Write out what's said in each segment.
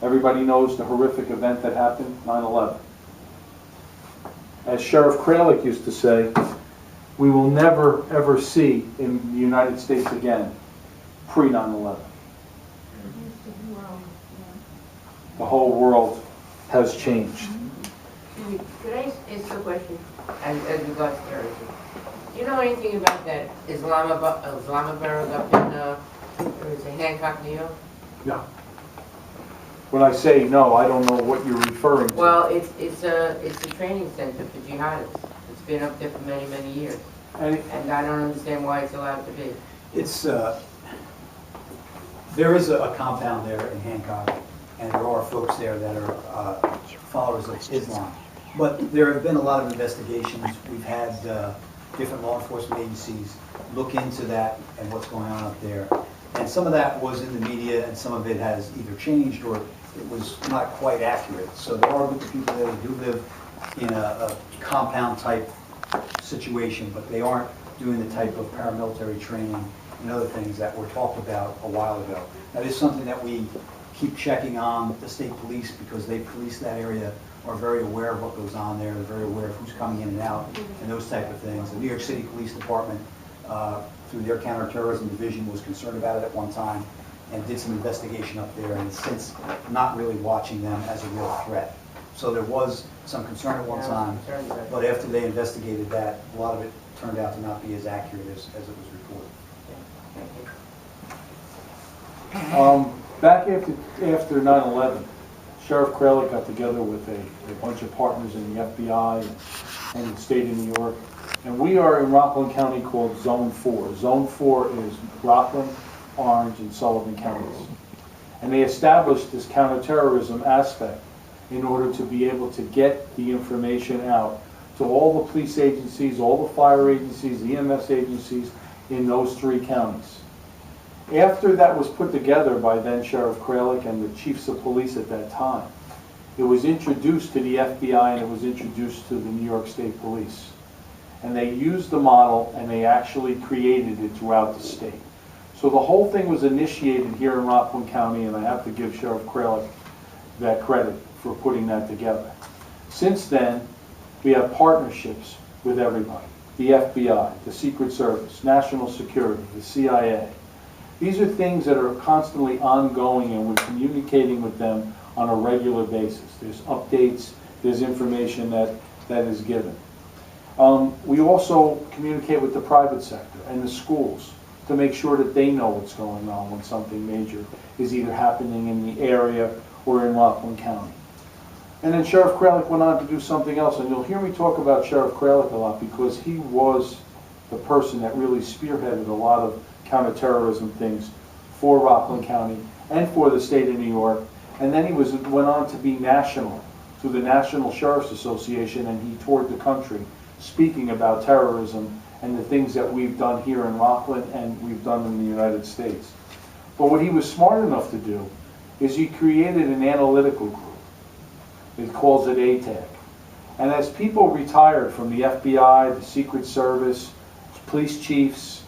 Everybody knows the horrific event that happened, 9/11. As Sheriff Kralik used to say, we will never ever see in the United States again pre-9/11. The whole world has changed. Could I ask a question as regards to terrorism? Do you know anything about that Islamabad up in Hancock, New York? No. When I say no, I don't know what you're referring to. Well, it's a training center for jihadists. It's been up there for many, many years. And I don't understand why it's allowed to be. It's, there is a compound there in Hancock, and there are folks there that are followers of Islam. But there have been a lot of investigations. We've had different law enforcement agencies look into that and what's going on up there. And some of that was in the media, and some of it has either changed or it was not quite accurate. So there are a group of people there who do live in a compound type situation, but they aren't doing the type of paramilitary training and other things that were talked about a while ago. That is something that we keep checking on the state police, because they police that area, are very aware of what goes on there. They're very aware of who's coming in and out and those type of things. The New York City Police Department, through their counterterrorism division, was concerned about it at one time and did some investigation up there, and since not really watching them as a real threat. So there was some concern at one time, but after they investigated that, a lot of it turned out to not be as accurate as it was reported. Back after 9/11, Sheriff Kralik got together with a bunch of partners in the FBI and the state of New York, and we are in Rockland County called Zone 4. Zone 4 is Rockland, Orange, and Sullivan counties. And they established this counterterrorism aspect in order to be able to get the information out to all the police agencies, all the fire agencies, the EMS agencies in those 3 counties. After that was put together by then Sheriff Kralik and the chiefs of police at that time, it was introduced to the FBI and it was introduced to the New York State Police. And they used the model and they actually created it throughout the state. So the whole thing was initiated here in Rockland County, and I have to give Sheriff Kralik that credit for putting that together. Since then, we have partnerships with everybody. The FBI, the Secret Service, National Security, the CIA. These are things that are constantly ongoing, and we're communicating with them on a regular basis. There's updates, there's information that is given. We also communicate with the private sector and the schools to make sure that they know what's going on when something major is either happening in the area or in Rockland County. And then Sheriff Kralik went on to do something else, and you'll hear me talk about Sheriff Kralik a lot because he was the person that really spearheaded a lot of counterterrorism things for Rockland County and for the state of New York. And then he went on to be national through the National Sheriff's Association, and he toured the country speaking about terrorism and the things that we've done here in Rockland and we've done in the United States. But what he was smart enough to do is he created an analytical group. He calls it ATAG. And as people retired from the FBI, the Secret Service, police chiefs,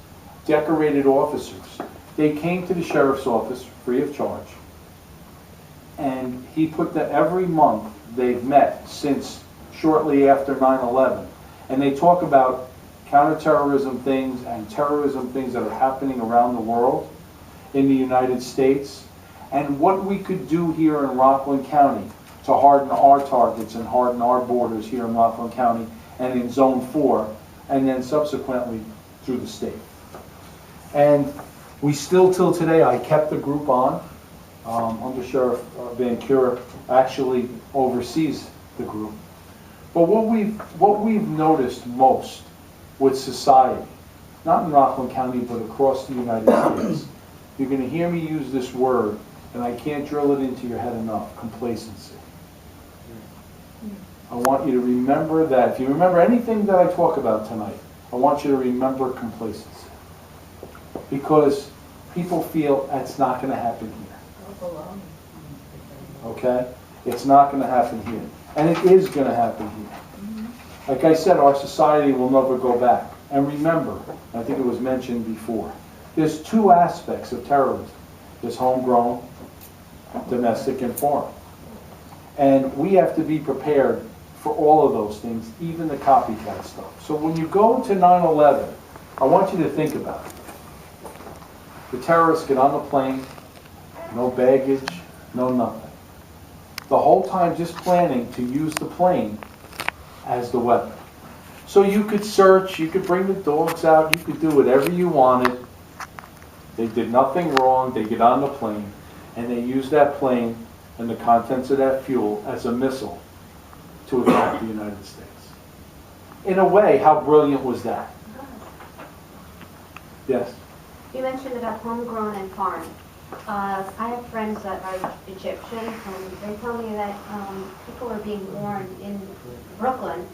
decorated officers, they came to the sheriff's office free of charge. And he put that every month they've met since shortly after 9/11. And they talk about counterterrorism things and terrorism things that are happening around the world, in the United States, and what we could do here in Rockland County to harden our targets and harden our borders here in Rockland County and in Zone 4, and then subsequently through the state. And we still, till today, I kept the group on. Under Sheriff Van Cura actually oversees the group. But what we've noticed most with society, not in Rockland County, but across the United States, you're going to hear me use this word, and I can't drill it into your head enough: complacency. I want you to remember that. If you remember anything that I talk about tonight, I want you to remember complacency. Because people feel that's not going to happen here. Okay? It's not going to happen here. And it is going to happen here. Like I said, our society will never go back. And remember, I think it was mentioned before, there's 2 aspects of terrorism. There's homegrown domestic and foreign. And we have to be prepared for all of those things, even the copycat stuff. So when you go to 9/11, I want you to think about it. The terrorists get on the plane, no baggage, no nothing. The whole time just planning to use the plane as the weapon. So you could search, you could bring the dogs out, you could do whatever you wanted. They did nothing wrong, they get on the plane, and they use that plane and the contents of that fuel as a missile to attack the United States. In a way, how brilliant was that? Yes? You mentioned about homegrown and foreign. I have friends that are Egyptian, and they tell me that people are being born in Brooklyn,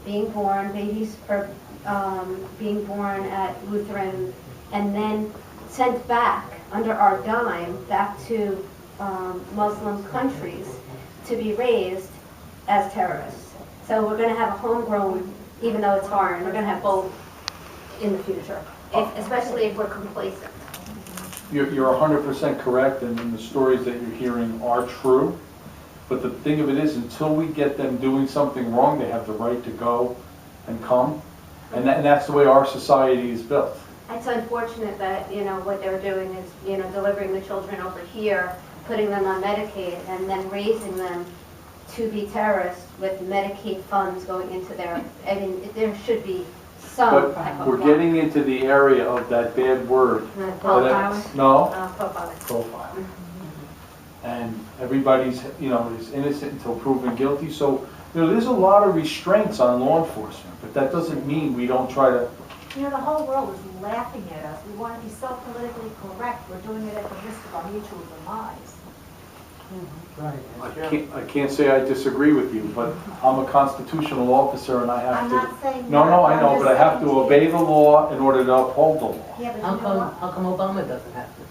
babies are being born at Lutheran, and then sent back under our dime back to Muslim countries to be raised as terrorists. So we're going to have a homegrown, even though it's foreign, we're going to have both in the future, especially if we're complacent. You're 100% correct, and the stories that you're hearing are true. But the thing of it is, until we get them doing something wrong, they have the right to go and come. And that's the way our society is built. It's unfortunate that, what they're doing is, delivering the children over here, putting them on Medicaid, and then raising them to be terrorists with Medicaid funds going into their, there should be some type But of we're getting into the area of that bad word. profiling. No? Profiling. Profile. And everybody's, is innocent until proven guilty. So, there's a lot of restraints on law enforcement, but that doesn't mean we don't try to. The whole world is laughing at us. We want to be so politically correct. We're doing it at the risk of our mutual demise. Right. I can't say I disagree with you, but I'm a constitutional officer and I have I'm to. not saying. No, that, I know, I'm but I just have to saying obey the law in order to uphold the law. Yeah, but How you know come, what? how come Obama doesn't have to?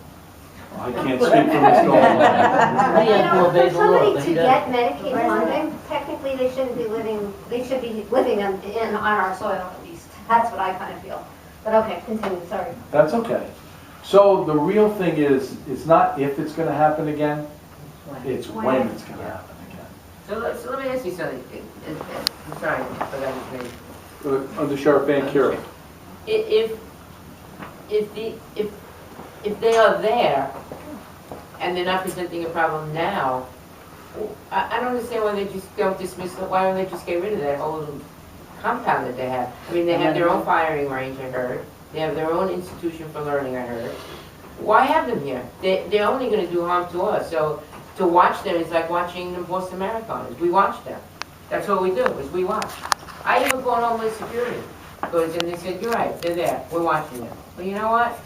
I can't speak for Mr. Obama. He has to obey For the law, somebody but to he get doesn't. Medicaid funding, technically they should be living on our soil at least. That's what I kind of feel. But okay, continue, sorry. That's okay. So the real thing is, it's not if it's gonna happen again, it's when it's gonna happen again. So let me ask you something. I'm sorry, I forgot his name. Under Sheriff Van Kuren. If they are there and they're not presenting a problem now, I don't understand why they just don't dismiss it. Why don't they just get rid of that whole little compound that they have? I mean, they have their own firing range, I heard. They have their own institution for learning, I heard. Why have them here? They're only going to do harm to us. So to watch them is like watching the Boston Marathoners. We watch them. That's what we do, is we watch. I even called Homeland Security. And they said, you're right, they're there. We're watching them. But you know what?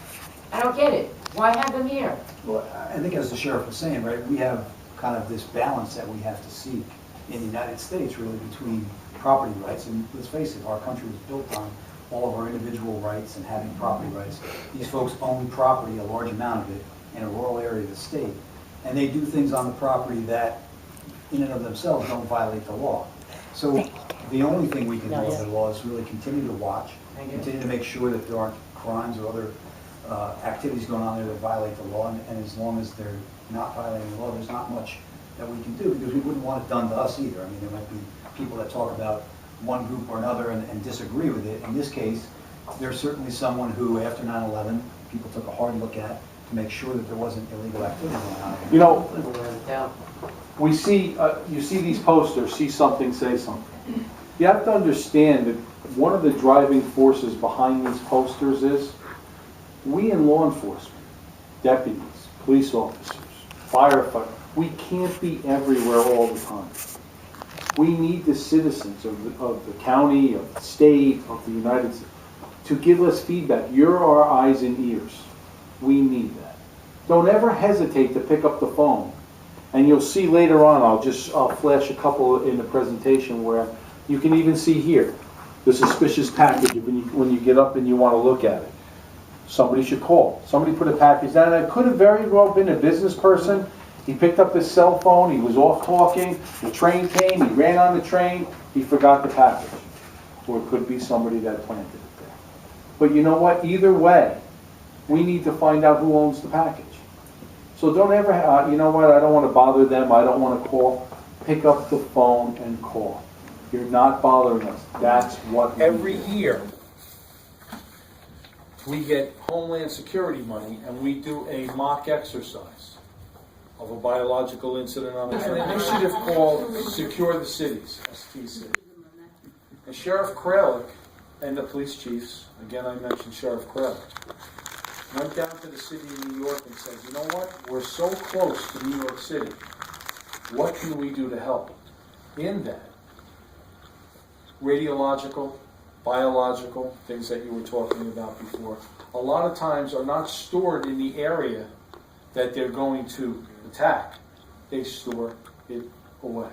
I don't get it. Why have them here? Well, I think as the sheriff was saying, right, we have kind of this balance that we have to seek in the United States, really, between property rights. And let's face it, our country was built on all of our individual rights and having property rights. These folks own property, a large amount of it, in a rural area of the state. And they do things on the property that, in and of themselves, don't violate the law. So the only thing we can do under the law is really continue to watch, continue to make sure that there aren't crimes or other activities going on there that violate the law, and as long as they're not violating the law, there's not much that we can do, because we wouldn't want it done to us either. I mean, there might be people that talk about one group or another and disagree with it. In this case, there's certainly someone who, after 9/11, people took a hard look at to make sure that there wasn't illegal activity going on. You know, we see, you see these posters, see something, say something. You have to understand that one of the driving forces behind these posters is we in law enforcement, deputies, police officers, firefighters, we can't be everywhere all the time. We need the citizens of the county, of the state, of the United States to give us feedback. You're our eyes and ears. We need that. Don't ever hesitate to pick up the phone. And you'll see later on, I'll flash a couple in the presentation where you can even see here the suspicious package when you get up and you want to look at it. Somebody should call. Somebody put a package down. And it could have very well been a business person. He picked up his cell phone, he was off talking, the train came, he ran on the train, he forgot the package. Or it could be somebody that planted it there. But you know what? Either way, we need to find out who owns the package. So don't ever, you know what, I don't want to bother them, I don't want to call. Pick up the phone and call. You're not bothering us. That's what we Every do. year, we get Homeland Security money and we do a mock exercise of a biological incident on an initiative called Secure the Cities, STC. And Sheriff Kralik and the police chiefs, again I mentioned Sheriff Kralik, went down to the city of New York and said, you know what, we're so close to New York City, what can we do to help? In that, radiological, biological, things that you were talking about before, a lot of times are not stored in the area that they're going to attack. They store it away.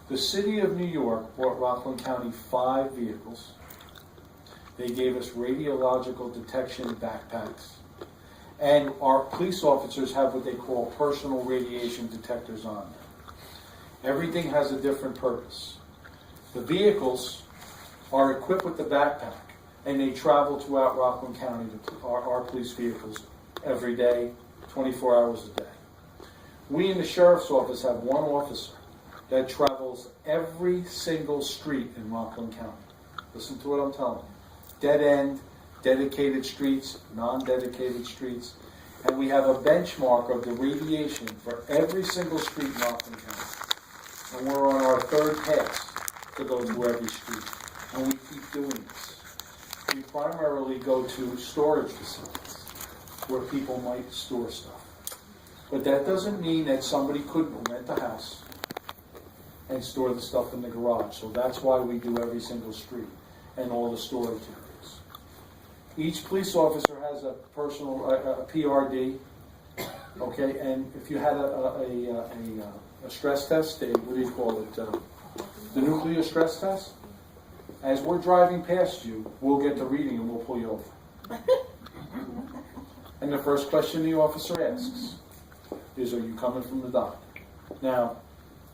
The city of New York bought Rockland County 5 vehicles. They gave us radiological detection backpacks. And our police officers have what they call personal radiation detectors on them. Everything has a different purpose. The vehicles are equipped with the backpack, and they travel throughout Rockland County, our police vehicles, every day, 24 hours a day. We in the sheriff's office have one officer that travels every single street in Rockland County. Listen to what I'm telling you. Dead end, dedicated streets, non-dedicated streets, and we have a benchmark of the radiation for every single street in Rockland County. And we're on our 3rd pass to go to every street. And we keep doing this. We primarily go to storage facilities where people might store stuff. But that doesn't mean that somebody couldn't rent a house and store the stuff in the garage. So that's why we do every single street and all the storage areas. Each police officer has a personal, a PRD, okay, and if you had a stress test, what do you call it, the nuclear stress test, as we're driving past you, we'll get the reading and we'll pull you over. And the first question the officer asks is, are you coming from the doctor? Now,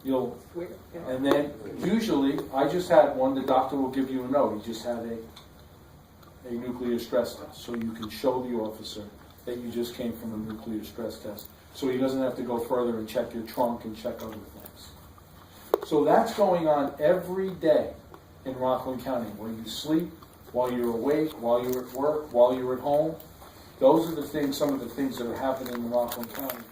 and then usually, I just had one, the doctor will give you a note. He just had a nuclear stress test, so you can show the officer that you just came from a nuclear stress test. So he doesn't have to go further and check your trunk and check other things. So that's going on every day in Rockland County, where you sleep, while you're awake, while you're at work, while you're at home. Those are the things, some of the things that are happening in Rockland County.